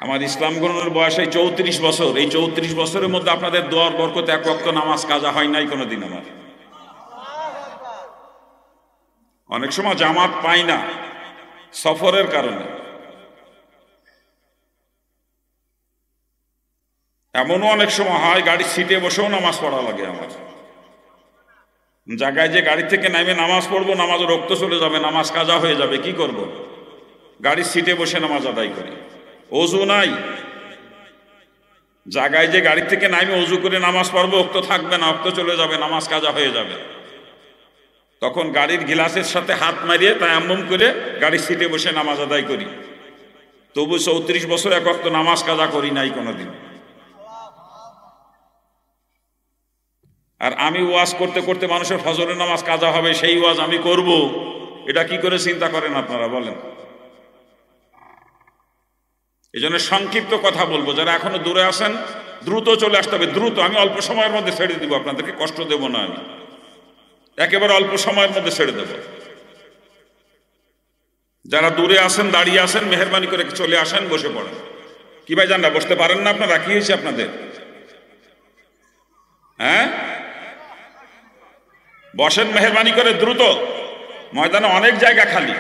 আমার ইসলাম গ্রহণের বয়স এই 34 বছর। এই 34 বছরের মধ্যে আপনাদের দোয়ার বরকতে এক ওয়াক্ত নামাজ কাজা হয় নাই কোনোদিন আমার। অনেক সময় জামাত পাই না সফরের কারণে। এমনও অনেক সময় হয় গাড়ির সিটে বসেও নামাজ পড়া লাগে আমার। জায়গায় যে গাড়ি থেকে নামে নামাজ পড়বো, নামাজ রক্ত চলে যাবে, নামাজ কাজা হয়ে যাবে, কি করব? গাড়ির সিটে বসে নামাজ আদায় করি। অজু নাই, জায়গায় যে গাড়ি থেকে নামে অজু করে নামাজ পড়বো, রক্ত থাকবে না, রক্ত চলে যাবে, নামাজ কাজা হয়ে যাবে। তখন গাড়ির গ্লাসের সাথে হাত মারিয়ে তায়াম্মুম করে গাড়ির সিটে বসে নামাজ আদায় করি। তবু 34 বছর এক ওয়াক্ত নামাজ কাজা করি নাই কোনোদিন। আর আমি ওয়াজ করতে করতে মানুষের ফজরের নামাজ কাজা হবে, সেই ওয়াজ আমি করব, এটা কি করে চিন্তা করেন আপনারা বলেন? এই জন্য সংক্ষিপ্ত কথা বলবো, যারা এখনো দূরে আছেন দ্রুত চলে আসতে হবে, দ্রুত। আমি অল্প সময়ের মধ্যে ছেড়ে দিব, আপনাদেরকে কষ্ট দেব না, আমি একেবারে অল্প সময়ের মধ্যে ছেড়ে দেব। যারা দূরে আছেন, দাঁড়িয়ে আছেন, মেহরবানি করে চলে আসেন, বসে পড়েন। কি ভাই জান না, বসতে পারেন না আপনারা? কি হয়েছে আপনাদের? হ্যাঁ, বসেন মেহরবানি করে দ্রুত, ময়দানে অনেক জায়গা খালি।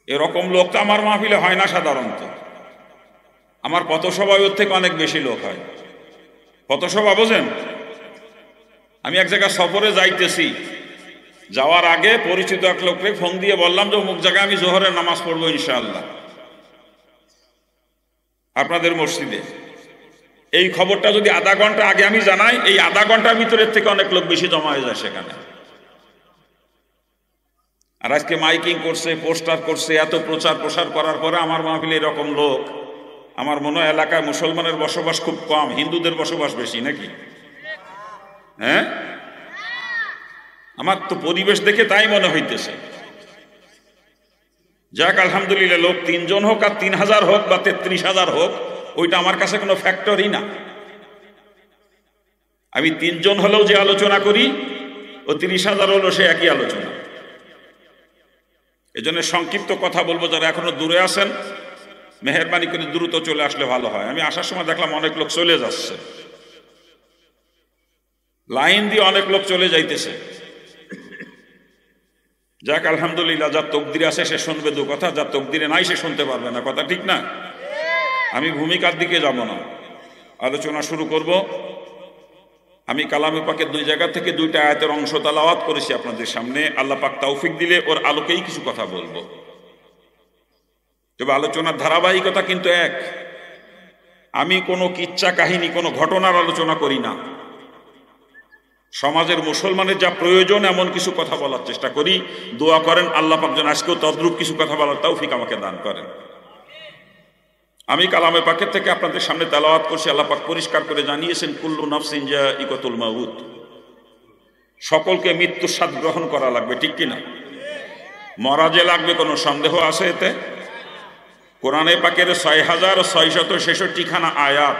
এরকম লোক তো আমার মাহফিলে হয় না সাধারণত। আমার পথসভায় ওর থেকে অনেক বেশি লোক হয়। পথসভা বোঝেন? আমি এক জায়গায় সফরে যাইতেছি, যাওয়ার আগে পরিচিত এক লোককে ফোন দিয়ে বললাম যে অমুক জায়গায় আমি জোহরের নামাজ পড়বো ইনশাআল্লাহ আপনাদের মসজিদে। এই খবরটা যদি আধা ঘন্টা আগে আমি জানাই, এই আধা ঘন্টার ভিতরের থেকে অনেক লোক বেশি জমা হয়ে যায় সেখানে। আর আজকে মাইকিং করছে, পোস্টার করছে, এত প্রচার প্রসার করার পরে আমার মাহফিলে এরকম লোক, আমার মনে হয় এলাকায় মুসলমানের বসবাস খুব কম, হিন্দুদের বসবাস বেশি নাকি? হ্যাঁ, আমার তো পরিবেশ দেখে তাই মনে হইতেছে। যাক আলহামদুলিল্লাহ, লোক 3 জন হোক আর 3000 হোক বা 33,000 হোক, ওইটা আমার কাছে কোনো ফ্যাক্টরই না। আমি 3 জন হলেও যে আলোচনা করি, ও 30,000 হলো সে একই আলোচনা। এজন্য সংক্ষিপ্ত কথা বলবো, যারা এখনো দূরে আছেন মেহরবানি করে দ্রুত চলে আসলে ভালো হয়। আমি আসার সময় দেখলাম অনেক লোক চলে যাচ্ছে, লাইন দিয়ে অনেক লোক চলে যাইতেছে। যাক আলহামদুলিল্লাহ, যার তকদিরে আছে সে শুনবে দু কথা, যার তকদিরে নাই সে শুনতে পারবে না, কথা ঠিক না? আমি ভূমিকার দিকে যাব না, আলোচনা শুরু করব। আমি কালামে পাকের 2 জায়গা থেকে 2টা আয়াতের অংশ তেলাওয়াত করেছি আপনাদের সামনে। আল্লাহ পাক তৌফিক দিলে ওর আলোকেই কিছু কথা বলবো। তবে আলোচনার ধারাবাহিকতা কিন্তু এক। আমি কোনো কিচ্ছা কাহিনী, কোনো ঘটনার আলোচনা করি না। সমাজের মুসলমানের যা প্রয়োজন এমন কিছু কথা বলার চেষ্টা করি। দোয়া করেন আল্লাহ পাক যেন আজকেও তদ্রূপ কিছু কথা বলার তৌফিক আমাকে দান করেন। আমি কালামে পাকের থেকে আপনাদের সামনে তেলাওয়াত করছি। আল্লাহ পাক পরিষ্কার করে জানিয়েছেন, কুল্লু নাফসিন যায়িকাতুল মাউত, সকলকে মৃত্যুর স্বাদ গ্রহণ করা লাগবে, ঠিক কিনা? মরা যে লাগবে কোনো সন্দেহ আছে এতে? কোরআনে পাকের 6666 আয়াত,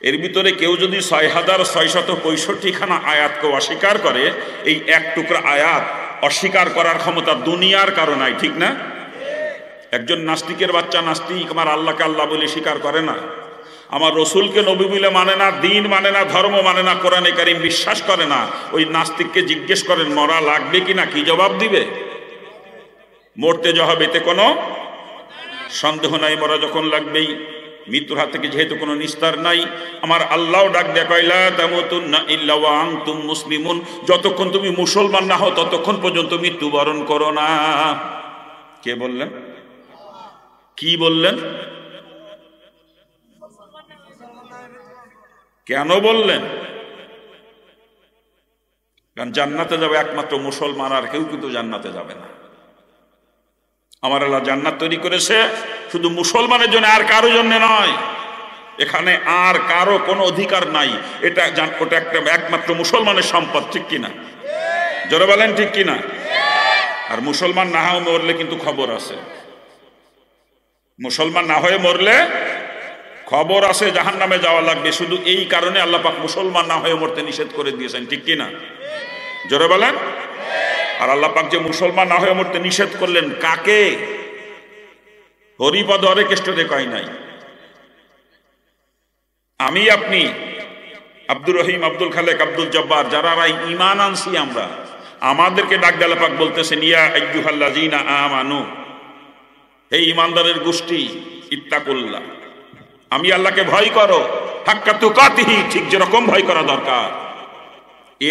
এর ভিতরে কেউ যদি 6665 আয়াতকে অস্বীকার করে, এই এক টুকরা আয়াত অস্বীকার করার ক্ষমতা দুনিয়ার কারো নাই, ঠিক না? একজন নাস্তিকের বাচ্চা নাস্তিক, আমার আল্লাহকে আল্লাহ বলে স্বীকার করে না, আমার রসুলকে নবী বলে মানে না, দিন মানে না, ধর্ম মানে না, কোরআনে কারীম বিশ্বাস করে না, ওই নাস্তিককে জিজ্ঞেস করেন মরা লাগবে কিনা, কি জবাব দিবে? মরতে যা হবে এতে কোনো সন্দেহ নাই, মরা যখন লাগবেই। মৃত্যুর হাত থেকে যেহেতু কোনো নিস্তার নাই, আমার আল্লাহ ডাক দেয়া কইলা তামুতুন্না ইল্লা ওয়া আনতুম মুসলিমুন, যতক্ষণ তুমি মুসলমান না হও ততক্ষণ পর্যন্ত মৃত্যুবরণ করো না। কে বললেন? কি বললেন? কেন বললেন? কারণ জান্নাতে যাবে একমাত্র মুসলমান, আর কেউ কিন্তু জান্নাতে যাবে না। আমার আল্লাহ জান্নাত তৈরি করেছে শুধু মুসলমানের জন্য, আর কারো জন্য নয়। এখানে আর কারো কোনো অধিকার নাই, এটা ওটা একটা একমাত্র মুসলমানের সম্পদ, ঠিক কিনা? জোরে বলেন ঠিক কিনা? আর মুসলমান না হয়ে মরলে কিন্তু খবর আছে, মুসলমান না হয়ে মরলে খবর আছে, জাহান্নামে যাওয়া লাগবে। শুধু এই কারণে আল্লাহ পাক মুসলমান না হয়ে মরতে নিষেধ করে দিয়েছেন, ঠিক কিনা? জোরে বলেন। আর আল্লাহ পাক যে মুসলমান না হয়ে মরতে নিষেধ করলেন, কাকে? হরিপদ হরে কেষ্টরে কয় নাই। আমি আপনি আব্দুর রহিম, আব্দুল খালেক, আব্দুল জব্বার যারা ঈমান আনছি আমরা, আমাদেরকে ডাক দেয়া পাক বলতেছেন ইয়া আইয়ুহাল্লাযীনা আমানু, হে ঈমানদারের গোষ্ঠী, ইত্তাকুল্লাহ, আমি আল্লাহকে ভয় করো, হাক্কা তুকাতিহি, ঠিক যেরকম ভয় করা দরকার।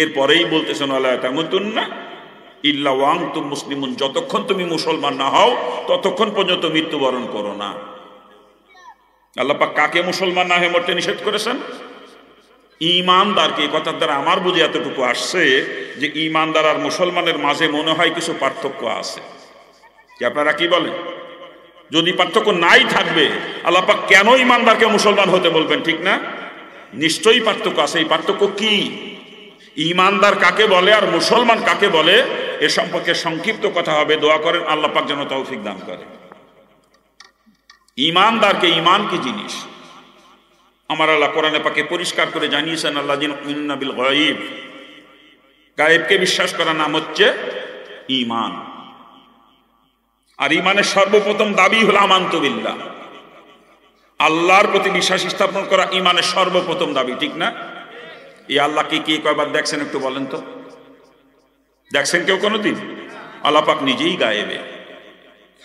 এরপরেই বলতেছেন ওয়ালা তামুতুন্না ইল্লা ওয়া আনতুম মুসলিমুন, যতক্ষণ তুমি মুসলমান না হও ততক্ষণ পর্যন্ত মৃত্যুবরণ করো না। আল্লাহ পাক কাকে মুসলমান না হয়ে মরতে নিষেধ করেছেন? ঈমানদারকে। এই কথার দ্বারা আমার বুঝে এতটুকু আসছে যে ঈমানদার আর মুসলমানের মাঝে মনে হয় কিছু পার্থক্য আছে। কি আপনারা কি বলেন? যদি পার্থক্য নাই থাকবে আল্লাহ পাক কেন ঈমানদারকে মুসলমান হতে বলবেন? ঠিক না? নিশ্চয়ই পার্থক্য আছে। এই পার্থক্য কি? ঈমানদার কাকে বলে আর মুসলমান কাকে বলে এ সম্পর্কে সংক্ষিপ্ত কথা হবে। দোয়া করেন আল্লাহ পাক যেন তৌফিক দান করে। ঈমানদারকে, ঈমান কি জিনিস আমার আল্লাহ কোরআনে পাকে পরিষ্কার করে জানিয়েছেন। আল্লাযীনা ইউমিনুনা বিল গায়ব, গায়েবকে বিশ্বাস করার নাম হচ্ছে ঈমান। আর ঈমানের সর্বপ্রথম দাবি হলো আমানতু বিল্লাহ, আল্লাহর প্রতি বিশ্বাস স্থাপন করা ঈমানের সর্বপ্রথম দাবি। ঠিক না? এই আল্লাহকে কি কয়বার দেখছেন একটু বলেন তো? দেখছেন কেউ কোনোদিন? আল্লাহ পাক নিজেই গায়েবে।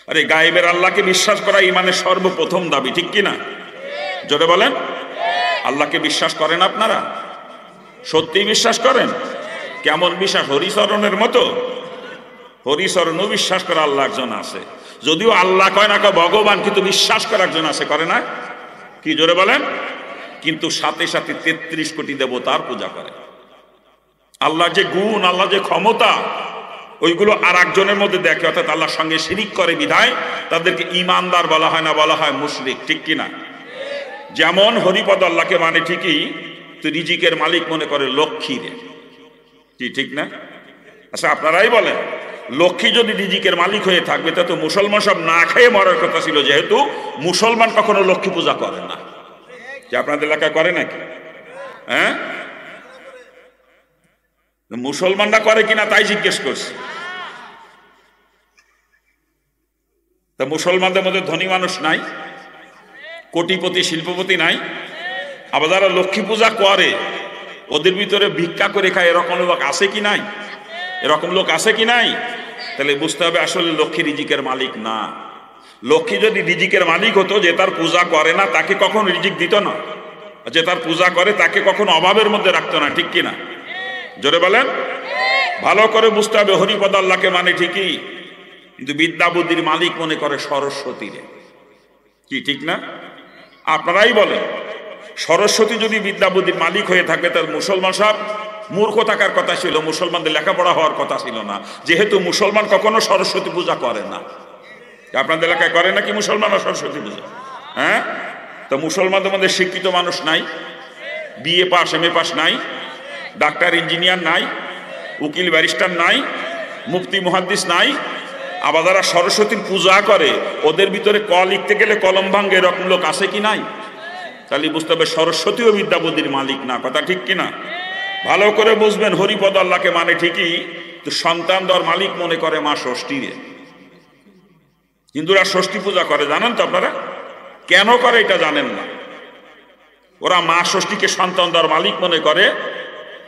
আরে গায়েবের আল্লাহকে বিশ্বাস করা ঈমানের সর্বপ্রথম দাবি। ঠিক কি না? জোরে বলেন। আল্লাহকে বিশ্বাস করেন আপনারা? সত্যি বিশ্বাস করেন? কেমন বিশ্বাস? হরিচরণের মতো? হরিচরণও বিশ্বাস করা আল্লাহ একজন আছে, যদিও আল্লাহ কয় না কয় ভগবান, কিন্তু বিশ্বাস করা একজন আছে, করে না? কি জোরে বলেন? কিন্তু সাথে সাথে ৩৩ কোটি দেবতার পূজা করে। আল্লাহ যে গুণ, আল্লাহ যে ক্ষমতা, ওইগুলো আর একজনের মধ্যে দেখে, অর্থাৎ আল্লাহর সঙ্গে শিরিক করে বিধায় তাদেরকে ঈমানদার বলা হয় না, বলা হয় মুশরিক। ঠিক কিনা? যেমন হরিপদ আল্লাহকে মানে ঠিকই, তো রিজিকের মালিক মনে করে লক্ষ্মী রে। কি ঠিক না? আচ্ছা আপনারাই বলেন, লক্ষ্মী যদি রিজিকের মালিক হয়ে থাকবে তা তো মুসলমান সব না খেয়ে মরার কথা ছিল, যেহেতু মুসলমান কখনো লক্ষ্মী পূজা করে না। যে আপনাদের এলাকায় করে নাকি? হ্যাঁ, মুসলমানরা করে কিনা তাই জিজ্ঞেস করছি। তা মুসলমানদের মধ্যে ধনী মানুষ নাই, কোটিপতি শিল্পপতি নাই, আবার যারা লক্ষ্মী পূজা করে ওদের ভিতরে ভিক্ষা করে খায় এরকম লোক আছে কি নাই? এরকম লোক আছে কি নাই? তাহলে বুঝতে হবে আসলে লক্ষ্মী রিজিকের মালিক না। লক্ষ্মী যদি রিজিকের মালিক হতো, যে তার পূজা করে না তাকে কখনো রিজিক দিত না, যে তার পূজা করে তাকে কখনো অভাবের মধ্যে রাখতো না। ঠিক কিনা? জোরে বলেন। ভালো করে বুঝতে হবে, হরিপদ আল্লাহকে মানে ঠিকই, কিন্তু বিদ্যা বুদ্ধির মালিক মনে করে সরস্বতী রে। কি ঠিক না? আপনারাই বলেন, সরস্বতী যদি বিদ্যা বুদ্ধির মালিক হয়ে থাকে তার মুসলমান সব মূর্খ থাকার কথা ছিল, মুসলমানদের লেখাপড়া হওয়ার কথা ছিল না, যেহেতু মুসলমান কখনো সরস্বতী পূজা করে না। আপনাদের এলাকায় করে নাকি মুসলমানরা সরস্বতী পূজা? হ্যাঁ, তো মুসলমানদের মধ্যে শিক্ষিত মানুষ নাই, বিএ পাস এমএ পাস নাই, ডাক্তার ইঞ্জিনিয়ার নাই, উকিল ব্যারিস্টার নাই, মুফতি মুহাদ্দিস নাই। আবার যারা সরস্বতীর পূজা করে ওদের ভিতরে ক লিখতে গেলে কলম ভাঙ্গে, এরকম লোক আছে কি নাই? তাহলে বুঝতে হবে সরস্বতীও বিদ্যা বুদ্ধির মালিক না। কথা ঠিক কিনা? ভালো করে বুঝবেন, হরিপদ আল্লাহকে মানে ঠিকই, তো সন্তান দেওয়ার মালিক মনে করে মা ষষ্ঠী। হিন্দুরা ষষ্ঠী পূজা করে, জানেন তো আপনারা? কেন করে এটা জানেন না। ওরা মা ষষ্ঠীকে সন্তান দেওয়ার মালিক মনে করে,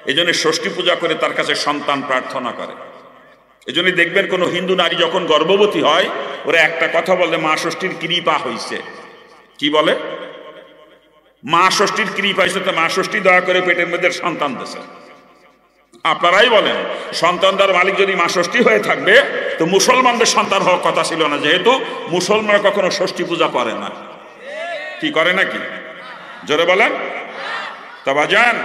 এই জন্য ষষ্ঠী পূজা করে তার কাছে সন্তান প্রার্থনা করে। এই জন্য দেখবেন কোনো হিন্দু নারী যখন গর্ভবতী হয় ওরা একটা কথা বলে, মা ষষ্ঠীর কৃপা হয়েছে। কি বলে? মা ষষ্ঠীর কৃপা হয়েছে, তো মা ষষ্ঠী দয়া করে পেটের মধ্যে সন্তান দিয়েছে। আপনারাই বলেন, সন্তান দেওয়ার মালিক যদি মা ষষ্ঠী হয়ে থাকবে তো মুসলমানদের সন্তান হওয়ার কথা ছিল না, যেহেতু মুসলমানরা কখনো ষষ্ঠী পূজা করে না। কি করে নাকি? জোরে বলেন। তবে যান,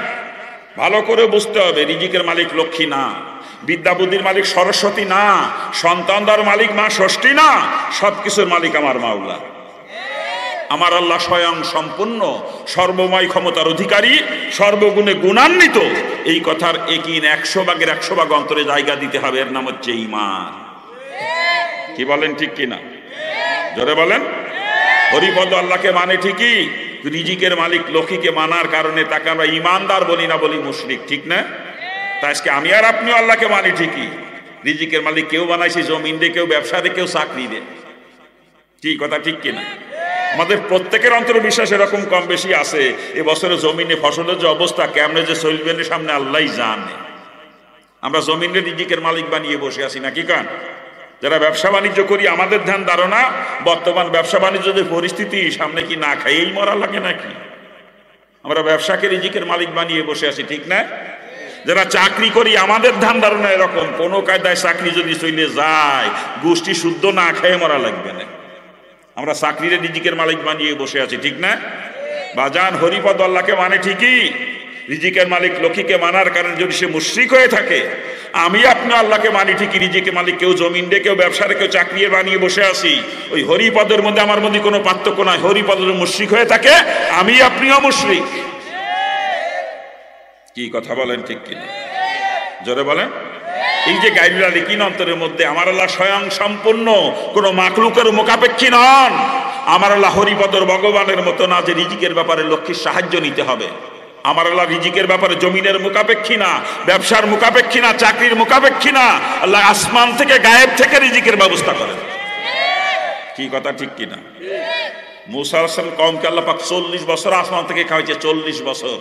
ভালো করে বুঝতে হবে, রিজিকের মালিক লক্ষ্মী না, বিদ্যা বুদ্ধির মালিক সরস্বতী না, সন্তান দেওয়ার মালিক মা ষষ্ঠী না, সবকিছুর মালিক আমার মাওলা। আমার আল্লাহ স্বয়ং সম্পূর্ণ, সর্বময় ক্ষমতার অধিকারী, সর্বগুণে গুণান্বিত। এই কথার একিন 100 ভাগের 100 ভাগ অন্তরে জায়গা দিতে হবে। এর নাম হচ্ছে ঈমান। কি বলেন? ঠিক কিনা? জোরে বলেন। হরিপদ আল্লাহকে মানে ঠিকই, রিজিকের মালিক লক্ষ্মীকে মানার কারণে তাকে আমরা ঈমানদার বলি না, বলি মুশরিক। ঠিক না? তাই আজকে আমি আর আপনিও আল্লাহকে মানি ঠিকই, রিজিকের মালিক কেউ বানাইছে জমিন দিয়ে, কেউ ব্যবসা দিয়ে, কেউ চাকরি দিয়ে। কি কথা ঠিক কিনা? আমাদের প্রত্যেকের অন্তরে বিশ্বাস এরকম কম বেশি আছে। এবছরে জমিনে ফসলের যে অবস্থা, কেমনে যে চলবে সামনে আল্লাহই জানে। আমরা জমিনের রিজিকের মালিক বানিয়ে বসে আছি নাকি কান? যারা ব্যবসা বাণিজ্য করি আমাদের ধ্যান ধারণা বর্তমান ব্যবসা বাণিজ্য যে পরিস্থিতি, সামনে কি না খাইয়েই মরা লাগে নাকি? আমরা ব্যবসাকে রিজিকের মালিক বানিয়ে বসে আছি, ঠিক না? যারা চাকরি করি আমাদের ধ্যান ধারণা এরকম, কোনো কায়দায় চাকরি যদি চলে যায় গোষ্ঠী শুদ্ধ না খেয়ে মরা লাগবে না। আমরা চাকরির রিজিকের মালিক বানিয়ে বসে আছি, ঠিক না? বাজান হরিপদ আল্লাহকে মানে ঠিকই, রিজিকের মালিক লক্ষ্মীকে মানার কারণে যদি সে মুশরিক হয়ে থাকে, আমি আপনি আল্লাহকে মানি ঠিকই, রিজিকের মালিক কেউ জমিন রে, কেউ ব্যবসারে, কেউ চাকরি বানিয়ে বসে আছি। ওই হরিপদের মধ্যে আমার মধ্যে কোনো পার্থক্য নাই। হরিপদ মুশরিক হয়ে থাকে, আমি আপনিও মুশরিক। কি কথা বলেন ঠিক কিনা? জোরে বলেন। এই যে গাইরুল আলিকিন অন্তরের মধ্যে আমার আল্লাহ স্বয়ং সম্পূর্ণ, কোন মাকলুকের মুখাপেক্ষী নন। আমার আল্লাহ হরিপদর ভগবানের মতো না যে রিজিকের ব্যাপারে লক্ষ্মীর সাহায্য নিতে হবে। আমার আল্লাহ রিজিকের ব্যাপারে জমিনের মুখাপেক্ষী না, ব্যবসার মুখাপেক্ষী না, চাকরির মুখাপেক্ষী না। আল্লাহ আসমান থেকে গায়েব থেকে রিজিকের ব্যবস্থা করেন। কি কথা ঠিক কিনা? মুসা আলাইহিস সালাম কওমকে আল্লাহ পাক 40 বছর আসমান থেকে খাওয়াইছে, 40 বছর,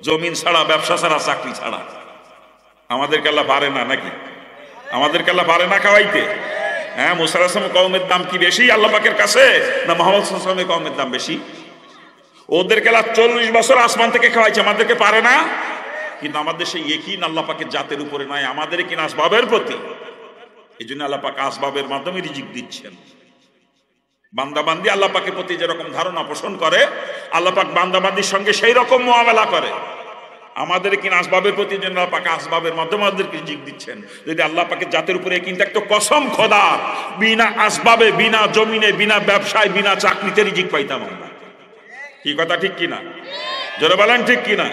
জমিন ছাড়া, ব্যবসা ছাড়া, চাকরি ছাড়া। আমাদেরকে আল্লাহ পারে না নাকি? আমাদেরকে আল্লাহ পারে না খাওয়াইতে? হ্যাঁ, মুসা আলাইহিস সালামের কওমের দাম কি বেশি আল্লাহ পাকের কাছে, না মুহাম্মদ সাল্লাল্লাহু আলাইহি ওয়াসাল্লামের কওমের দাম বেশি? ওদেরকে আল্লাহ 40 বছর আসমান থেকে খাওয়াইছে, আমাদেরকে পারে না। কিন্তু আমাদের সেই ইয়াকিন আল্লাহ পাকের জাতের উপরে নাই, আমাদের কি আসবাবের প্রতি। এই জন্য আল্লাহ পাক আসবাবের মাধ্যমে রিজিক দিচ্ছেন। বান্দাবান্দি আল্লাহ পাকের প্রতি যেরকম ধারণা পোষণ করে, আল্লাহ পাক বান্দাবান্দির সঙ্গে সেই রকম মুআমালা করে। আমাদের কিনা আসবাবের প্রতি যেন আল্লাহ পাক আসবাবের মাধ্যমে আমাদেরকে রিজিক দিচ্ছেন। যদি আল্লাহ পাকের জাতের উপরে কিন্তু একটা কসম খোদার, বিনা আসবাবে, বিনা জমিনে, বিনা ব্যবসায়, বিনা চাকরিতে রিজিক পাইতাম আমরা। কি কথা ঠিক কিনা? জোরে বলেন ঠিক কিনা?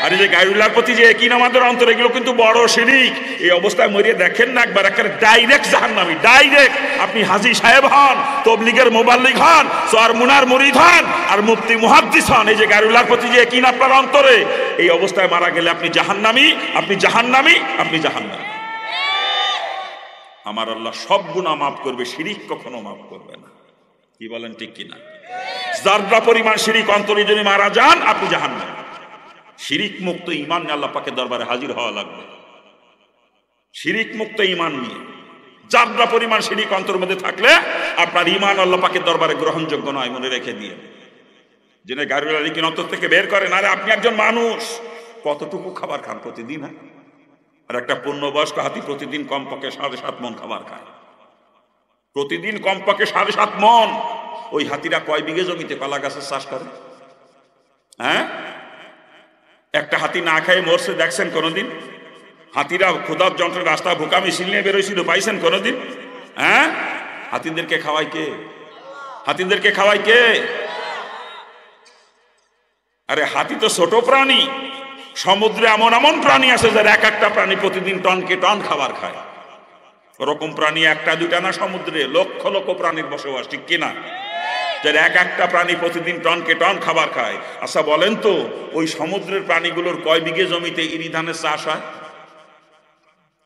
আর এই যে গায়রুল্লাহর প্রতি যে ইয়াকিন আমাদের অন্তরে, এগুলো কিন্তু বড় শিরক। এই অবস্থায় মরিয়ে দেখেন না একবার, একটা ডাইরেক্ট জাহান্নামী, ডাইরেক্ট। আপনি হাজী সাহেব হন, তবলিগের মুবাল্লিগ হন, চরমুনার মুরিদ হন, আর মুফতি মুহাদ্দিস হন, এই যে গায়রুল্লাহর প্রতি যে ইয়াকিন আপনার অন্তরে, এই অবস্থায় মারা গেলে আপনি জাহান্নামী, আপনি জাহান্নামী, আপনি জাহান্নামী। আমার আল্লাহ সব গুনাহ মাফ করবে, শিরক কখনো মাফ করবে না। কি বলেন ঠিক কিনা? যারা পরিমাণ শিরক অন্তরে যদি মারা যান, আপনি জাহান্নামী। শিরিক মুক্ত ঈমান নিয়ে আল্লাহ পাকের দরবারে হাজির হওয়া লাগবে। শিরিক মুক্ত ঈমান নিয়ে যারা পরিমাণ শিরিক অন্তরের মধ্যে থাকলে আপনার ঈমান আল্লাহ পাকের দরবারে গ্রহণযোগ্য নয়, মনে রেখে দিয়ে। যিনি গায়রুল আলিকিন অন্তর থেকে বের করেন, আরে আপনি একজন মানুষ, কতটুকু খাবার খান প্রতিদিন? আর একটা পূর্ণবয়স্ক হাতি প্রতিদিন কমপক্ষে 7.5 মণ খাবার খায়, প্রতিদিন কমপক্ষে 7.5 মণ। ওই হাতিরা কয় বিঘে জমিতে কলা গাছের চাষ করে? হ্যাঁ, একটা হাতি না খেয়ে মরছে দেখছেন কোনোদিন? হাতিরা ক্ষুধার যন্ত্রের রাস্তা ভুকা মিছিল নিয়ে বেরোইছিল, পাইছেন কোনোদিন? হ্যাঁ, হাতিদেরকে খাওয়াই কে? হাতিদেরকে খাওয়াই কে? আরে হাতি তো ছোট প্রাণী। সমুদ্রে এমন এমন প্রাণী আছে যার এক একটা প্রাণী প্রতিদিন টনকে টন খাবার খায়। ওরকম প্রাণী একটা দুইটা না, সমুদ্রে লক্ষ লক্ষ প্রাণীর বসবাস, ঠিক কিনা? যার এক একটা প্রাণী প্রতিদিন টনকে টন খাবার খায়। আচ্ছা বলেন তো, ওই সমুদ্রের প্রাণীগুলোর কয় বিঘে জমিতে ইরি ধানের চাষ হয়?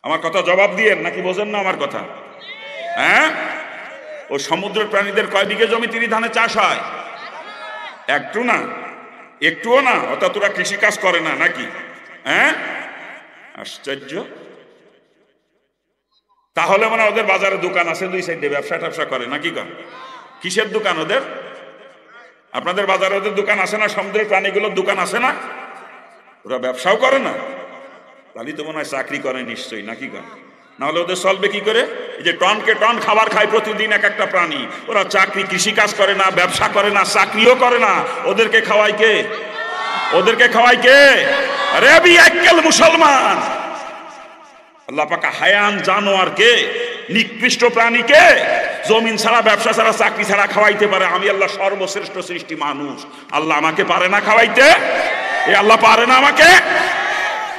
আমার কথা জবাব দিয়েন, নাকি বোঝেন না আমার কথা? হ্যাঁ, ওই সমুদ্রের প্রাণীদের কয় বিঘে জমিতে ইরি ধানের চাষ হয়? একটু না, একটুও না। অর্থাৎ তোরা কৃষিকাজ করে না নাকি? হ্যাঁ, আশ্চর্য। তাহলে মানে ওদের বাজারে দোকান আছে, দুই সাইডে ব্যবসা ট্যাবসা করে নাকি? করে কিসের দোকান ওদের? আপনাদের বাজারে ওদের দোকান আছে না? সমুদ্রের প্রাণীগুলোর দোকান আছে না? ওরা ব্যবসাও করে না? তাহলে তো মনে হয় চাকরি করে নিশ্চয়ই, নাকি? করে নাহলে ওদের চলবে কি করে? এই যে টনকে টন খাবার খায় প্রতিদিন এক একটা প্রাণী, ওরা চাকরি কৃষিকাজ করে না, ব্যবসা করে না, চাকরিও করে না। ওদেরকে খাওয়াই কে? ওদেরকে খাওয়াই কে? আরে বিআক্কেল মুসলমান, আল্লাহ পাক হায়ান জানোয়ারকে, নিকৃষ্ট প্রাণীকে জমিন ছাড়া, ব্যবসা ছাড়া, চাকরি ছাড়া খাওয়াইতে পারে। আমি আল্লাহ সর্বশ্রেষ্ঠ সৃষ্টি মানুষ, আল্লাহ আমাকে পারে না খাওয়াইতে? এই আল্লাহ পারে না আমাকে?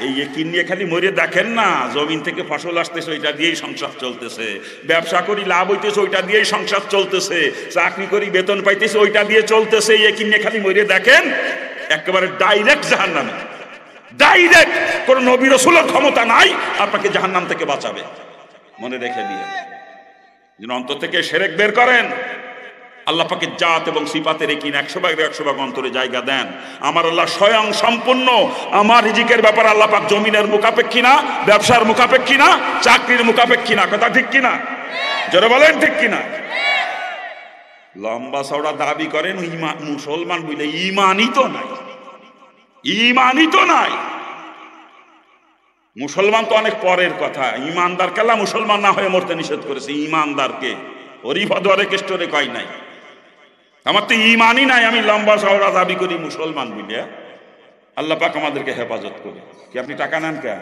এই ইয়াকিন নিয়ে খালি মরে দেখেন না, জমিন থেকে ফসল আসতেছে ওইটা দিয়েই সংসার চলতেছে, ব্যবসা করি লাভ হইতেছে ওইটা দিয়েই সংসার চলতেছে, চাকরি করি বেতন পাইতেছে ওইটা দিয়ে চলতেছে। এই ইয়াকিন নিয়ে খালি মরে দেখেন, একেবারে ডাইরেক্ট জাহান্নামে। ডাইরেক্ট। কোন নবী রাসূলের ক্ষমতা নাই আপনাকে জাহান্নাম থেকে বাঁচাবে, মনে রেখে দিয়ে। অন্তর থেকে শিরক বের করেন, আল্লাহ পাকের জাত এবং সিফাতের কিন 100% অন্তরে জায়গা দেন। আমার আল্লাহ স্বয়ং সম্পূর্ণ। আমার রিজিকের ব্যাপারে আল্লাহ পাক জমিনের মুখাপেক্ষী না, ব্যবসার মুখাপেক্ষী না, চাকরির মুখাপেক্ষী না। কথা ঠিক কিনা? যারা বলেন ঠিক কিনা? লম্বা চওড়া দাবি করেন মুসলমান বলে, ইমানই তো নাই, ইমানই তো নাই। মুসলমান তো অনেক পরের কথা। ইমানদার কেলা মুসলমান না হয়ে মরতে নিষেধ করেছে। ইমানদারকে হরিভদরে কেষ্টরে কয় নাই। আমার তো ইমানই নাই, আমি লম্বা চওড়া দাবি করি মুসলমান বলে। আল্লাহ পাক আমাদেরকে হেফাজত করে। কি আপনি টাকা নেন কে?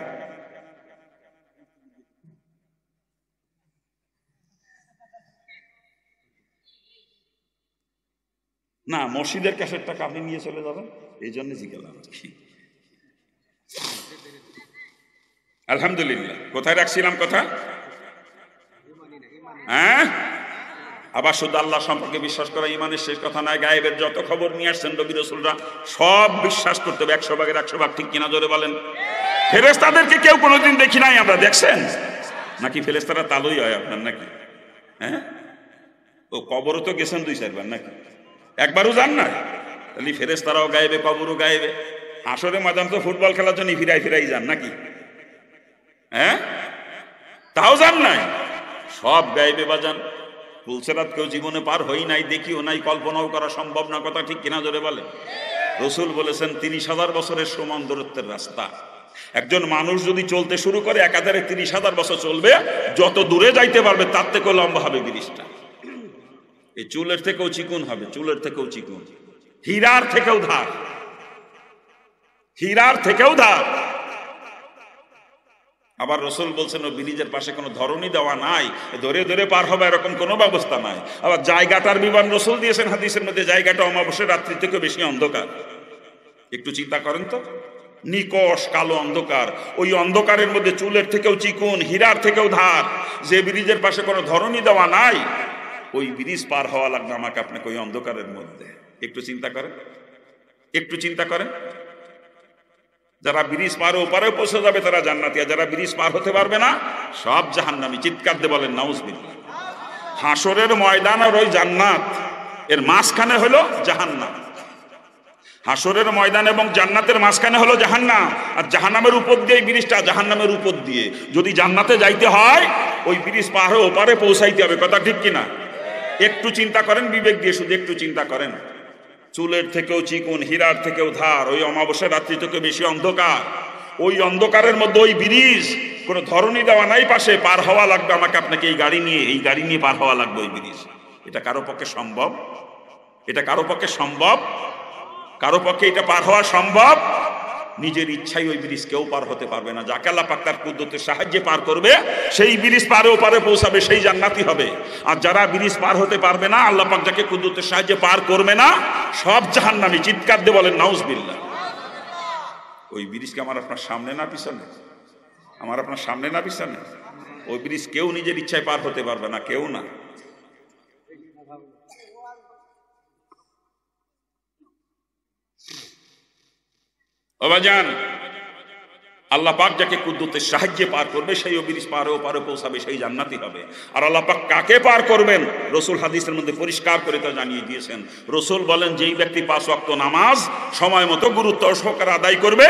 না, মসজিদের ক্যাশের টাকা আপনি নিয়ে চলে যাবেন, এই জন্য জিজ্ঞাসা। আলহামদুলিল্লাহ। কোথায় রাখছিলাম কথা? হ্যাঁ, আবার শুধু আল্লাহ সম্পর্কে বিশ্বাস করা ইমানের শেষ কথা নয়। গায়েবের যত খবর নিয়ে আসছেন নবী রাসূলরা সব বিশ্বাস করতে হবে 100%। ঠিক কিনা জোরে বলেন? ফেরেশতাদেরকে কেউ কোনোদিন দেখি নাই আমরা, দেখছেন নাকি? ফেরেশতারা তালুই হয় আপনার নাকি? হ্যাঁ, ও কবরও তো গেছেন 2-4 বার নাকি? একবারও যান না? তাহলে ফেরেশতারাও গায়েবে, কবরও গায়েবে। আসরে ময়দান তো ফুটবল খেলার জন্য ফিরাই যান নাকি? হ্যাঁ, তাও যান নাই? সব গায়েবে বাজান। পুলসেরাত কেউ জীবনে পার হই নাই, দেখিও নাই, কল্পনাও করা সম্ভব না। কথা ঠিক কিনা জোরে বলেন? রসুল বলেছেন 30,000 বছরের সমান দূরত্বের রাস্তা। একজন মানুষ যদি চলতে শুরু করে একাধারে 30,000 বছর চলবে, যত দূরে যাইতে পারবে তার থেকেও লম্বা হবে ব্রিজটা। এই চুলের থেকেও চিকুন হবে, চুলের থেকেও চিকুন, হীরার থেকেও ধার, হীরার থেকেও ধার। আবার রসুল বলছেন ও ব্রিজের পাশে কোনো ধরনী দেওয়া নাই, ধরে ধরে পার হবে এরকম কোনো ব্যবস্থা নাই। আবার জায়গাটার বিবরণ রসুল দিয়েছেন হাদিসের মধ্যে, জায়গাটা অমাবস্যার রাত্রি থেকে বেশি অন্ধকার। একটু চিন্তা করেন তো, নিকশ কালো অন্ধকার, ওই অন্ধকারের মধ্যে চুলের থেকেও চিকুন, হীরার থেকেও ধার, যে ব্রিজের পাশে কোনো ধরনী দেওয়া নাই, ওই ব্রিজ পার হওয়া লাগবে আমাকে আপনাকে ওই অন্ধকারের মধ্যে। একটু চিন্তা করেন, একটু চিন্তা করেন। যারা ব্রিজ পার ওপারে পৌঁছে যাবে তারা জান্নাতি, আর যারা ব্রিজ পার হতে পারবে না সব জাহান্নামী। চিৎকার দিয়ে বলেন নাউজুবিল্লাহ। হাসরের ময়দান আর ওই জান্নাত এর মাঝখানে হলো জাহান্নাম। হাসরের ময়দান এবং জান্নাতের মাঝখানে হলো জাহান্নাম, আর জাহান্নামের উপর দিয়ে এই ব্রিজটা, জাহান্নামের উপর দিয়ে যদি জান্নাতে যাইতে হয় ওই ব্রিজ পার হয়ে ওপারে পৌঁছাইতে হবে। কথা ঠিক কিনা? একটু চিন্তা করেন বিবেক দিয়ে, শুধু একটু চিন্তা করেন। চুলের থেকেও চিকুন, হীরার থেকেও ধার, ওই অমাবস্যার রাত্রি থেকে বেশি অন্ধকার, ওই অন্ধকারের মধ্যে ওই ব্রিজ, কোনো ধরনী দেওয়া নাই পাশে, পার হওয়া লাগবে আমাকে আপনাকে এই গাড়ি নিয়ে পার হওয়া লাগবে ওই ব্রিজ। এটা কারো পক্ষে সম্ভব? এটা কারো পক্ষে সম্ভব? কারো পক্ষে এটা পার হওয়া সম্ভব? নিজের ইচ্ছাই ওই ব্রিজ কেউ পার হতে পারবে না। যাকে আল্লাহ পাক তার কুদরতের সাহায্যে পার করবে সেই ব্রিজ পারে ওপারে পৌঁছাবে, সেই জান্নাতি হবে। আর যারা ব্রিজ পার হতে পারবে না, আল্লাহ পাক যাকে কুদরতের সাহায্যে পার করবে না, সব জাহান্নামী। চিৎকার দিয়ে বলেন নাউজুবিল্লাহ। ওই ব্রিজকে আমার আপনার সামনে না পিছনে? আমার আপনার সামনে না পিছনে? ওই ব্রিজ কেউ নিজের ইচ্ছায় পার হতে পারবে না, কেউ না। আল্লাহ পাক যাকে কুদরতের সাহায্যে পার করবে সেই ব্রিজ পারে ওপারে পৌঁছাবে, সেই জান্নাতি হবে। আর আল্লাহ পাক কাকে পার করবেন রসুল হাদিসের মধ্যে পরিষ্কার করে তা জানিয়ে দিয়েছেন। রসুল বলেন যেই ব্যক্তি 5 ওয়াক্ত নামাজ সময় মতো গুরুত্ব সহকারে আদায় করবে,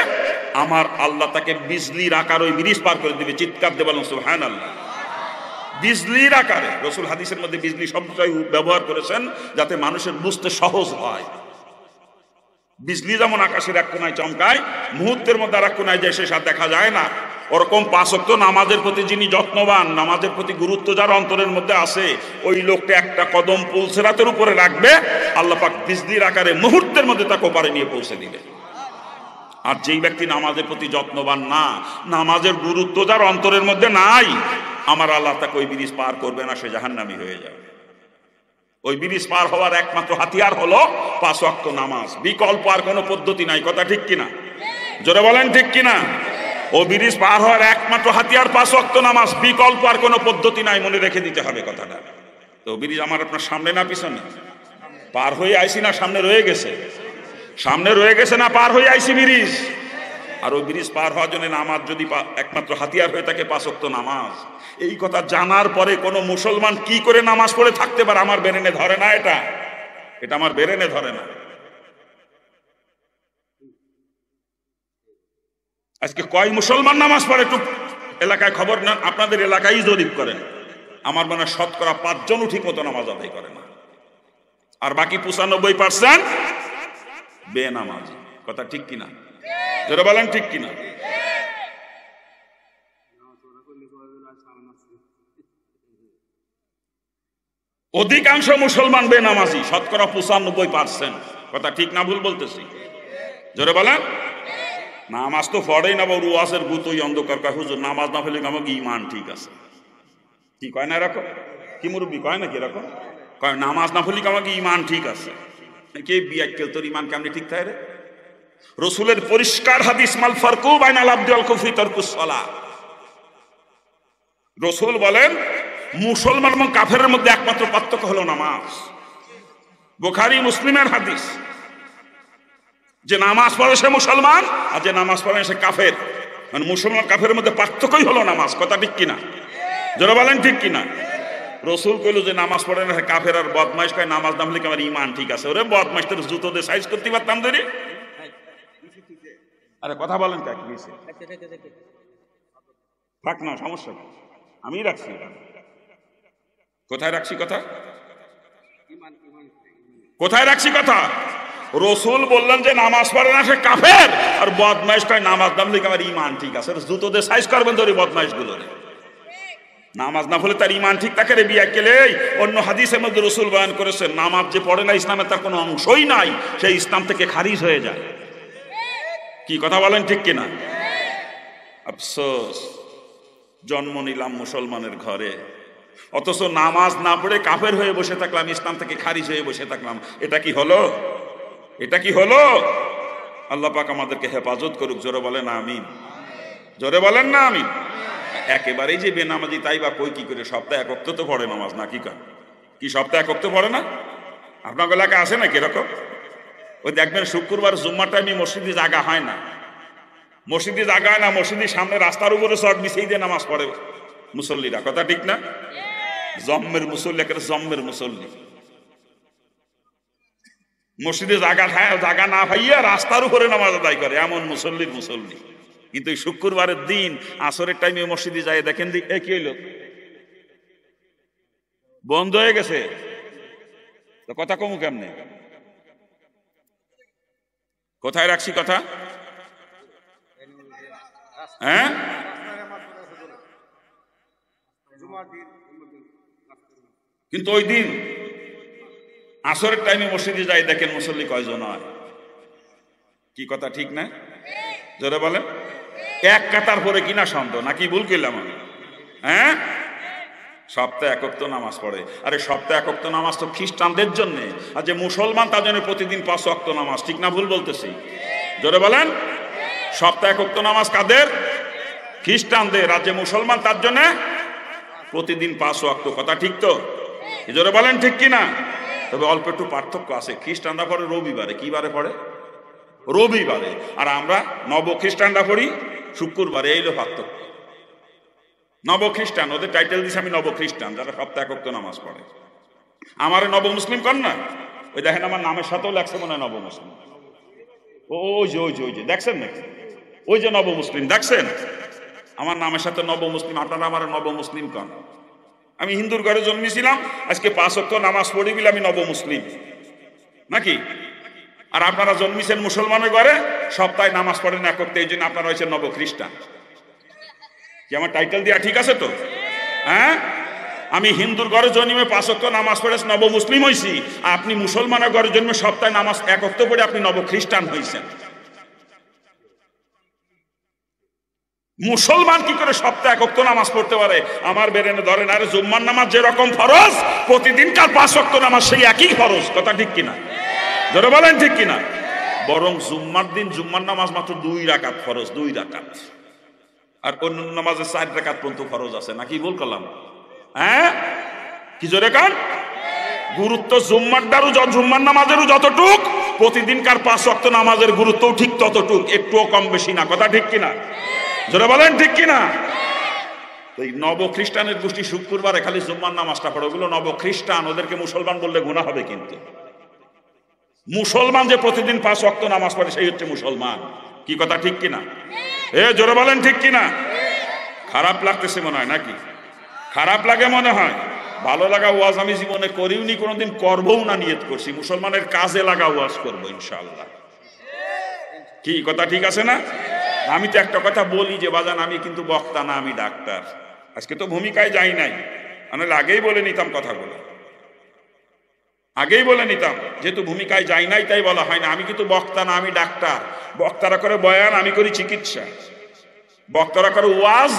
আমার আল্লাহ তাকে বিজলির আকার ওই ব্রিজ পার করে দিবে। চিৎকার দিয়ে বলেন সুবহানাল্লাহ। বিজলির আকারে। রসুল হাদিসের মধ্যে বিজলি শব্দটাই ব্যবহার করেছেন যাতে মানুষের বুঝতে সহজ হয়। বিজলি যেমন আকাশের এক কোনায় চমকায়, মুহূর্তের মধ্যে আর এক কোনায় যায়, সে সাথে দেখা যায় না, ওরকম 5 ওয়াক্ত নামাজের প্রতি যিনি যত্নবান, নামাজের প্রতি গুরুত্ব যার অন্তরের মধ্যে আছে, ওই লোকটা একটা কদম পুলসিরাতের উপরে রাখবে, আল্লাহ পাক বিজলির আকারে মুহূর্তের মধ্যে তাকে ওপারে নিয়ে পৌঁছে দিবে। আর যেই ব্যক্তি নামাজের প্রতি যত্নবান না, নামাজের গুরুত্ব যার অন্তরের মধ্যে নাই, আমার আল্লাহ তাকে ওই ব্রিজ পার করবে না, সে জাহান্নামী হয়ে যাবে। ওই ব্রিজ পার হওয়ার একমাত্র হাতিয়ার হলো 5 ওয়াক্ত নামাজ, বিকল্প আর কোনো পদ্ধতি নাই। কথা ঠিক কিনা? জোরে বলেন ঠিক কিনা? ও ব্রিজ পার হওয়ার একমাত্র হাতিয়ার 5 ওয়াক্ত নামাজ, বিকল্প আর কোনো পদ্ধতি নাই। মনে রেখে দিতে হবে কথাটা। তো ব্রিজ আমার আপনার সামনে না পিছনে? পার হয়ে আইসি না সামনে রয়ে গেছে? সামনে রয়ে গেছে না পার হয়ে আইসি ব্রিজ? আর ওই ব্রিজ পার হওয়ার জন্য নামাজ যদি একমাত্র হাতিয়ার হয়ে থাকে 5 ওয়াক্ত নামাজ, এই কথা জানার পরে কোনো মুসলমান কি করে নামাজ পড়ে থাকতে পারে আমার ব্রেনে ধরে না এটা। এটা আমার বেরেনে ধরে না। আজকে কয় মুসলমান নামাজ পড়ে একটু এলাকায় খবর না, আপনাদের এলাকায় জরিপ করেন। আমার মনে হয় শতকরা 5 জনও ঠিক মতো নামাজ আদায় করে না, আর বাকি 95% বেনামাজি। কথা ঠিক কিনা? যারা বলেন ঠিক কিনা? অধিকাংশ মুসলমান বেনামাজি, শতকরা 95%। কথা ঠিক না ভুল বলতেছি? জোরে বলেন। নামাজ তো পড়েই না, বাবু ওয়াজের গুতোই অন্ধকার কয় হুজুর নামাজ না ফেলে আমাকে ইমান ঠিক আছে। কি কয় না এরকম? কি মুরব্বী কয় না কি এরকম? কয় নামাজ না ফেলে আমাকে ইমান ঠিক আছে। কে বিয়াক্কেল তোর ইমান কেমনি ঠিক থাকে রে? রসুলের পরিষ্কার হাদিস, মাল ফারকু বাইনাল আবদি ওয়াল কুফরি তারকুস সালাহ। রসুল বলেন মুসলমান এবং কাফেরের মধ্যে একমাত্র পার্থক্য হলো নামাজ। বুখারী মুসলিমের হাদিস। যে নামাজ পড়ে সে মুসলমান, আর যে নামাজ পড়ে সে কাফের। মানে মুসলমান কাফের মধ্যে পার্থক্যই হলো নামাজ। কথা ঠিক কিনা? যারা বলেন ঠিক কিনা? রসুল কইল যে নামাজ পড়ে না কাফের, আর বদমাইশ কয় নামাজ না হলে আমার ইমান ঠিক আছে। ওরে বদমাইশ তোর জুতো দিয়ে সাইজ করতে পারতাম ধরে। আরে কথা বলেন কা কি হয়েছে? থাক না, সমস্যা কি, আমি রাখছি। কোথায় রাখছি কথা? কোথায় রাখছি কথা? রসুল বললেন যে নামাজ পড়ে না সে কাফের, আর বদমাইশ কয় নামাজ না হলে আমার ইমান ঠিক আছে। জুতো দিয়ে সাইজ করবেন ধরে বদমাইশ গুলো। নামাজ না হলে তার ইমান ঠিক থাকে রে বিয়া কেলে। অন্য হাদিসের মধ্যে রসুল বয়ান করেছেন নামাজ যে পড়ে না ইসলামের তার কোনো অংশই নাই, সেই ইসলাম থেকে খারিজ হয়ে যায়। কি কথা বলেন ঠিক কিনা? আফসোস, জন্ম নিলাম মুসলমানের ঘরে, অথচ নামাজ না পড়ে কাফের হয়ে বসে থাকলাম, ইসলাম থেকে খারিজ হয়ে বসে থাকলাম। এটা কি হলো? এটা কি হলো? আল্লাহ পাক আমাদেরকে হেফাজত করুক। জোরে বলেন আমিন। জোরে বলেন না আমিন। একেবারেই যে বেনামাজি তাই বা কই কি করে? সপ্তাহে এক ওয়াক্ত তো পড়ে নামাজ, না কি কয়? কি সপ্তাহে এক ওয়াক্ত পড়ে না? আপনার এলাকা আছে না কিরকম? ওই দেখবেন শুক্রবার জুম্মার টাইমে মসজিদে জায়গা হয় না, মসজিদে জায়গা হয় না, মসজিদের সামনে রাস্তার উপরে চট বিছিয়ে দিয়ে নামাজ পড়ে মুসল্লিরা। কথা ঠিক না? জম্মের মুসল্লি, একটা জম্মের মুসল্লি। মসজিদে জায়গা না পাইয়া রাস্তার উপরে নামাজ আদায় করে, এমন মুসল্লির মুসল্লি। কিন্তু এই শুক্রবারের দিন আসরের টাইমে মসজিদে যায় দেখেন কি হইল, বন্ধ হয়ে গেছে। তো কথা কমু কেমনে? কোথায় রাখছি কথা? হ্যাঁ, কিন্তু ওই দিন আসরের টাইমে মসজিদে যায় দেখেন মুসল্লি কয়জন হয়। কি কথা ঠিক না? জোরে বলেন। এক কাতার পরে কিনা সন্দেহ, নাকি ভুল করলাম আমি? হ্যাঁ, সপ্তাহে এক ওয়াক্ত নামাজ পড়ে। আরে সপ্তাহে এক ওয়াক্ত নামাজ তো খ্রিস্টানদের জন্য, আর যে মুসলমান তার জন্য প্রতিদিন 5 ওয়াক্ত নামাজ। ঠিক না ভুল বলতেছি? জোরে বলেন। সপ্তাহে এক ওয়াক্ত নামাজ কাদের? খ্রিস্টানদের। আর যে মুসলমান তার জন্য প্রতিদিন 5 ওয়াক্ত। কথা ঠিক তো? জোরে বলেন ঠিক কিনা? তবে অল্প একটু পার্থক্য আছে। খ্রিস্টানরা পড়ে রবিবারে। কি বারে পড়ে? রবিবারে। আর আমরা নব খ্রিস্টানরা পড়ি শুক্রবারে। এই হলো পার্থক্য। নব খ্রিস্টান, ওদের টাইটেল দিছে আমি নব খ্রিস্টান, যারা সপ্তাহে এক ওয়াক্ত নামাজ পড়ে। আমার নব মুসলিম কর না? ওই দেখেন আমার নামের সাথেও লাগছে মনে হয় নব মুসলিম। ওই যে ওই যে ওই যে দেখছেন নাকি? ওই যে নব মুসলিম দেখছেন, আমার নামের সাথে নব মুসলিম। আপনারা আমার নব মুসলিম কন। আমি হিন্দুর ঘরে জন্মেছিলাম, আজকে 5 ওয়াক্ত নামাজ পড়ি বলে আমি নব মুসলিম নাকি? আর আপনারা জন্মেছেন মুসলমানের ঘরে, সপ্তাহে নামাজ পড়েন এক ওয়াক্ত, এই জন্য আপনারা হয়েছেন নব খ্রিস্টান। কি আমার টাইটেল দেওয়া ঠিক আছে তো? হ্যাঁ, আমি হিন্দুর ঘরে জন্মে 5 ওয়াক্ত নামাজ পড়ে নব মুসলিম হয়েছি, আপনি মুসলমানের ঘরে জন্মে সপ্তাহে নামাজ এক ওয়াক্ত পড়ে আপনি নব খ্রিস্টান হয়েছেন। মুসলমান কি করে সপ্তাহে এক ওয়াক্ত নামাজ পড়তে পারে? আমার বেরেনে ধরেন। আরে জুম্মার নামাজ যেরকম ফরজ, প্রতিদিনকার 5 ওয়াক্ত নামাজ সেই একই ফরজ। কথা ঠিক কিনা? ধরে বলেন ঠিক কিনা? বরং জুম্মার দিন জুম্মার নামাজ মাত্র 2 রাকাত ফরজ, 2 রাকাত। আর অন্য নামাজে 4 রাকাত পর্যন্ত ফরজ আছে। নাকি ভুল করলাম? হ্যাঁ, কি জোরে কান? গুরুত্ব জুম্মার নামাজেরও যতটুক, প্রতিদিনকার 5 ওয়াক্ত নামাজের গুরুত্বও ঠিক ততটুক, একটুও কম বেশি না। কথা ঠিক কিনা? জোরে বলেন ঠিক কিনা? এই নব খ্রিস্টানের গোষ্ঠী শুক্রবারে খালি জুম্মার নামাজটা পড়ে, ওগুলো নব খ্রিস্টান, ওদেরকে মুসলমান বললে গুনাহ হবে। কিন্তু মুসলমান যে প্রতিদিন 5 ওয়াক্ত নামাজ পড়ে সেই হচ্ছে মুসলমান। কি কথা ঠিক কিনা? জোরে বলেন ঠিক কিনা? খারাপ লাগতেছে মনে হয় নাকি? খারাপ লাগে মনে হয়? ভালো লাগা ওয়াজ আমি জীবনে করিওনি, কোনোদিন করবও না, নিয়ত করছি মুসলমানের কাজে লাগা ওয়াজ করবো ইনশাআল্লাহ। কি কথা ঠিক আছে না? আমি তো একটা কথা বলি যে বাজান আমি কিন্তু বক্তা না, আমি ডাক্তার। আজকে তো ভূমিকায় যাই নাই, আমি আগেই বলে নিতাম কথাগুলো, আগেই বলে নিতাম, যেহেতু ভূমিকায় যাই নাই তাই বলা হয় না। আমি কিন্তু বক্তা না, আমি ডাক্তার। বক্তারা করে বয়ান, আমি করি চিকিৎসা। বক্তারা করে ওয়াজ,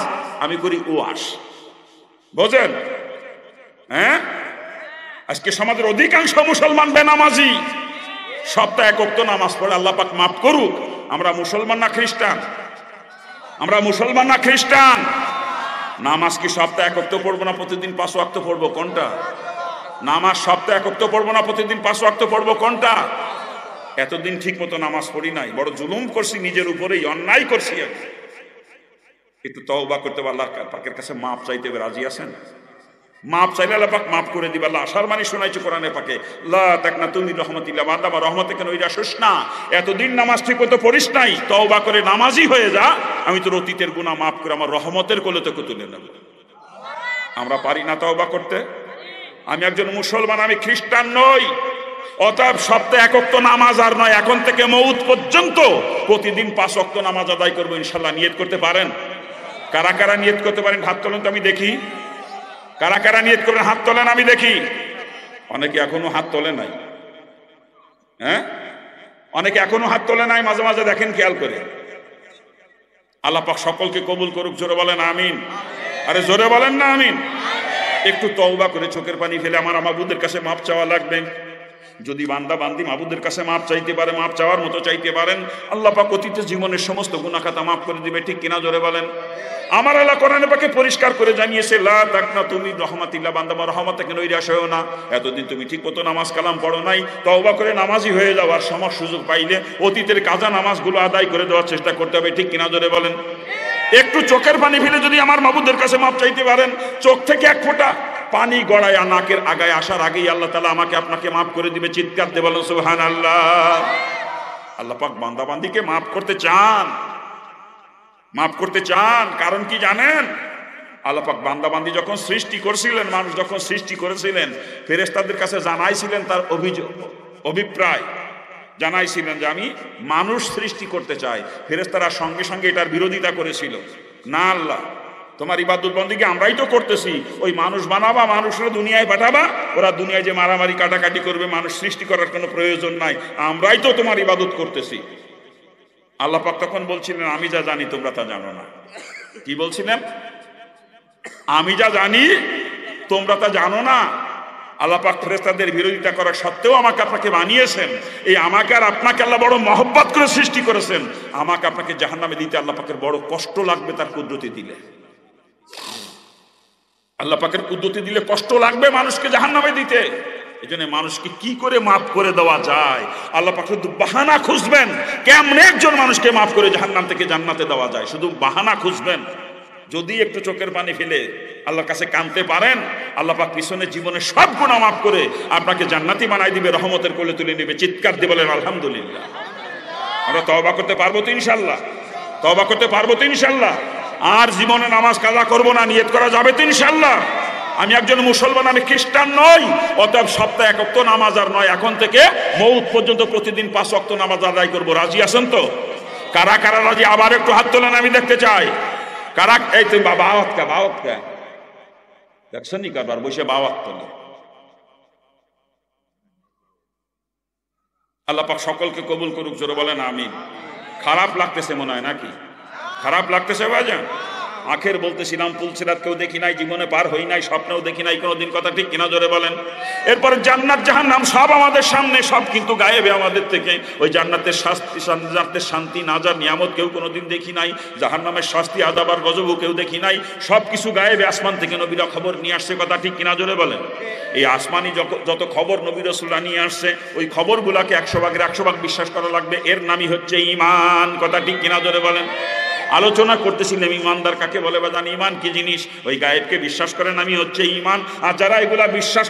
আমি করি ওয়াজ। বোঝেন? হ্যাঁ, আজকে সমাজের অধিকাংশ মুসলমান বেনামাজি। সপ্তাহে 1 ওয়াক্ত নামাজ পড়ে, আল্লাহ পাক মাফ করুক। আমরা মুসলমান না খ্রিস্টান? আমরা মুসলমান না খ্রিস্টান? নামাজ কি সপ্তাহে 1 ওয়াক্ত পড়বো না প্রতিদিন 5 ওয়াক্ত পড়বো? কোনটা? নামাজ সপ্তাহে 1 ওয়াক্ত পড়বো না প্রতিদিন 5 ওয়াক্ত পড়বো? কোনটা? এতদিন ঠিক মতো নামাজ পড়ি নাই, বড় জুলুম করছি, নিজের উপরেই অন্যায় করছি। একটু তওবা করতে হবে, আল্লাহ পাকের কাছে মাপ চাইতে রাজি আছেন? মাপ চাইলে আল্লাহ পাক মাফ করে দিবে। আল্লাহ আশার বাণী শোনাইছে কোরআনে পাকে, লা তাকনাতু মির রাহমাতিল্লাহ, বান্দা আমার রহমত থেকে নৈরাশ হোস না। এতদিন নামাজ ঠিক মতো পড়িস নাই, তওবা করে নামাজি হয়ে যা, আমি তোর অতীতের গুনাহ মাফ করে আমার রহমতের কোলে তোকে তুলে নেব। আমরা পারি না তওবা করতে? আমি একজন মুসলমান, আমি খ্রিস্টান নই। অতএব সপ্তাহে 1 ওয়াক্ত নামাজ আর নয়, এখন থেকে মউত পর্যন্ত প্রতিদিন 5 ওয়াক্ত নামাজ আদায় করবো ইনশাআল্লাহ। নিয়ত করতে পারেন? কারা কারা নিয়ত করতে পারেন হাত তোলেন তো আমি দেখি। কারা কারা নিয়ত করেন হাত তোলেন আমি দেখি। অনেকে এখনো হাত তোলে নাই। হ্যাঁ, অনেকে এখনো হাত তোলে নাই, মাঝে মাঝে দেখেন, খেয়াল করে। আল্লাহ পাক সকলকে কবুল করুক। জোরে বলেন আমিন। আরে জোরে বলেন না আমিন। একটু তওবা করে চোখের পানি ফেলে আমার মাবুদের কাছে মাপ চাওয়া লাগবে। যদি বান্দা বান্দি মাবুদের কাছে মাপ চাইতে পারে, মাপ চাওয়ার মতো চাইতে পারেন, আল্লাহ পাক অতীত জীবনের সমস্ত গুনাহ খাতা মাফ করে দিবে। ঠিক কিনা? জোরে বলেন। আমার আল্লাহ কোরআনে পাকে পরিষ্কার করে জানিয়েছে, লা তাকনাতু মির রাহমাতিল্লাহ, বান্দা আমার রহমত থেকে নৈরাশ হয়ো না। এতদিন তুমি ঠিক মতো নামাজ কালাম পড়ো নাই, তওবা করে নামাজি হয়ে যাওয়ার সময় সুযোগ পাইলে অতীতের কাজা নামাজগুলো আদায় করে দেওয়ার চেষ্টা করতে হবে। ঠিক কিনা? জোরে বলেন। একটু চোখের পানি ফেলে যদি আমার মাবুদের কাছে মাপ চাইতে পারেন, চোখ থেকে 1 ফোঁটা পানি গড়ায় নাকের আগায় আসার আগেই আল্লাহ তাআলা আমাকে আপনাকে মাফ করে দিবে। চিৎকার দিয়ে বলেন সুবহানাল্লাহ। আল্লাহ পাক বান্দা বান্দিকে মাফ করতে চান, মাফ করতে চান। কারণ কি জানেন? আল্লাহ পাক বান্দা বান্দি যখন সৃষ্টি করেছিলেন, মানুষ যখন সৃষ্টি করেছিলেন, ফেরেশতাদের কাছে জানাইছিলেন তার অভিপ্রায়, জানাইছিলেন যে আমি মানুষ সৃষ্টি করতে চাই। ফেরেশতারা সঙ্গে সঙ্গে এটার বিরোধিতা করেছিল। না আল্লাহ, তোমার ইবাদত বন্দেগী আমরাই তো করতেছি, ওই মানুষ বানাবা, মানুষরা দুনিয়ায় পাঠাবা, ওরা দুনিয়ায় যে মারামারি কাটাকাটি করবে, মানুষ সৃষ্টি করার কোনো প্রয়োজন নাই, আমরাই তো তোমার ইবাদত করতেছি। আল্লাহ পাক তখন বলছিলেন, আমি যা জানি তোমরা তা জানো না। কি বলছিলেন? আমি যা জানি তোমরা তা জানো না। আল্লাহ পাক ফেরেশতাদের বিরোধিতা করা সত্ত্বেও আমাকে আপনাকে বানিয়েছেন। এই আমাকে আর আপনাকে আল্লাহ বড় মহব্বত করে সৃষ্টি করেছেন। আমাকে আপনাকে জাহান্নামে দিতে আল্লাহ পাকের বড় কষ্ট লাগবে, তার কুদরতি দিলে। আল্লাহ পাকের কুদরতি দিলে কষ্ট লাগবে মানুষকে জাহান্নামে দিতে। এই জন্য মানুষকে কি করে মাফ করে দেওয়া যায়, আল্লাহ পাক শুধু বাহানা খুঁজবেন কেমনে একজন মানুষকে মাফ করে জাহান্নাম থেকে জান্নাতে দেওয়া যায়, শুধু বাহানা খুঁজবেন। যদি একটু চোখের পানি ফেলে আল্লাহর কাছে কাঁদতে পারেন, আল্লাহ পাক পিছনের জীবনে সব গুনাহ মাফ করে আপনাকে জান্নাতি বানাই দিবে, রহমতের কোলে তুলে নেবে। চিৎকার দিয়ে বলেন আলহামদুলিল্লাহ। আমরা তওবা করতে পারবো তো ইনশাআল্লাহ? তওবা করতে পারবো তো ইনশাআল্লাহ? আর জীবনে নামাজ কাজা করবো না, নিয়ত করা যাবে তো ইনশাআল্লাহ? আমি একজন মুসলমান, আমি খ্রিস্টান নই। অতএব সপ্তাহে 1 ওয়াক্ত নামাজ আর নয়, এখন থেকে মউত পর্যন্ত প্রতিদিন 5 ওয়াক্ত নামাজ আদায় করবো। রাজি আছেন তো? কারা কারা রাজি? আবার একটু হাত তোলেন, আমি দেখতে চাই। কারা? এই তুমি বাওয়াত কা দেখছেন নি কারবার বসে বাওয়াত তোলে। আল্লাহ পাক সকলকে কবুল করুক। জোরে বলেন আমিন। খারাপ লাগতেছে মনে হয় নাকি? খারাপ লাগতেছে ভাইজান? আখের বলতেছিলাম, পুলসিরাত কেউ দেখি নাই, জীবনে পার হই নাই, স্বপ্নেও দেখি নাই কোনোদিন। কথা ঠিক কিনা? জোরে বলেন। এরপরে জান্নাত জাহান্নাম সব আমাদের সামনে, সব কিন্তু গায়েবে আমাদের থেকে। ওই জান্নাতের শাস্তি, জান্নাতের শান্তি, নাজার নিয়ামত কেউ কোনোদিন দেখি নাই। জাহান্নামের শাস্তি, আযাব আর গজবও কেউ দেখি নাই। সব কিছু গায়েবে, আসমান থেকে নবীরা খবর নিয়ে আসছে। কথা ঠিক কিনা? জোরে বলেন। এই আসমানি যত খবর নবী রাসূলরা নিয়ে আসছে, ওই খবরগুলাকে 100 ভাগের 100 ভাগ বিশ্বাস করা লাগবে। এর নামই হচ্ছে ঈমান। কথা ঠিক কিনা? জোরে বলেন। আলোচনা করতেছিলাম ইমানদার কাকে বলে বা জানি, ঈমান কি জিনিস? ওই গায়েবকে বিশ্বাস করেন, আমি হচ্ছে ঈমান। আর যারা এগুলা বিশ্বাস